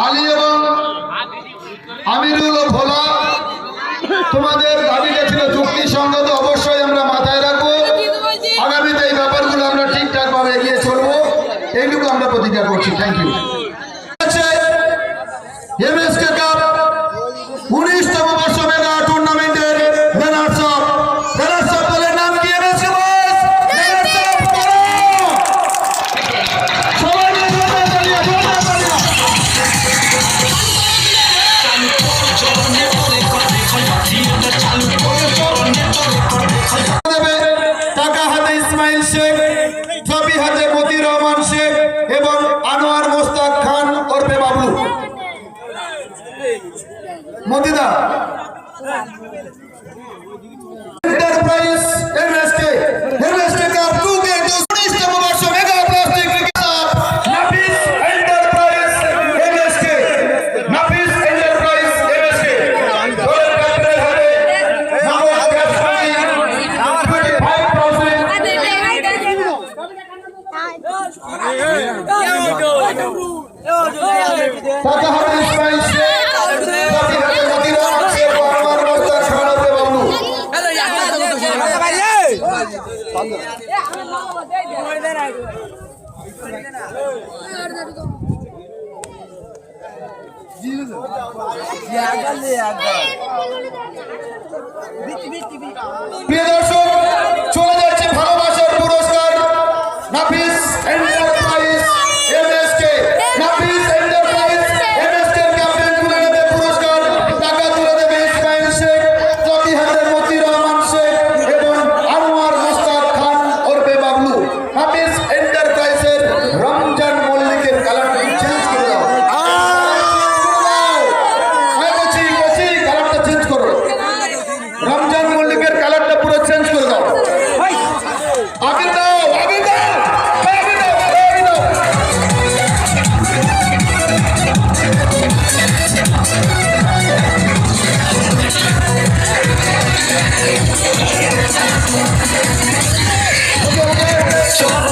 আলী এবং আমিরুল ও ভোলা তোমাদের দাবিটা ছিল যুক্তিসঙ্গত, অবশ্যই আমরা মাথায় রাখবো। আগামীতে এই ব্যাপারগুলো আমরা ঠিকঠাক ভাবে এগিয়ে চলবো, এইটুকু আমরা প্রতিজ্ঞা করছি। Thank you. এমএসকে কাপ 19তম বর্ষ মেগা টুর্নামেন্টের রানার্স আপ দলের নাম কি? MSK boys. সবাই মিলে জোরদার তালিয়া, জোরদার তালিয়া। টাকা হাতে ইসমাইল শেখ, ট্রফি হাতে মতিউর রহমান শেখ এবং আনোয়ার মোস্তাক খান ওরফে বাবলু। মতিদা এন্টারপ্রাইজ এমএসকে কাপ 19তম বর্ষ মেগা প্লাস্টিক ক্রিকেট কাপ নাফিস এন্টারপ্রাইজ এমএসকে দলের ক্যাপ্টেন হবে নওয়াজ গাজী 25,000। টাকা হাতে ইসমাইল শেখ, ট্রফি হাতে মতিউর রহমান শেখ ও আনোয়ার মোস্তাক খান ওরফে বাবলু। প্রিয় দর্শক, চলে যাচ্ছে ভালোবাসার পুরস্কার নাফিস এন্টারপ্রাইজ এমএসকে। নাফিস এন্টারপ্রাইজ এমএসকে ক্যাপ্টেন তুলে নেবে পুরস্কার, টাকা তুলে দেবে ইসমাইল শেখ, ট্রফি হাতে মতিউর রহমান শেখ এবং আনোয়ার মোস্তাক খান ওরফে বাবলু। নাফিস এন্টারপ্রাইজের রমজান মল্লিকের কালারটা চেঞ্জ করে দাও। কালারটা চেঞ্জ করো, রমজান মল্লিকের কালারটা পুরো চেঞ্জ করে দাও। আগে দাও, আগে দাও, আগে দাও, আগে দাও। Okay, okay.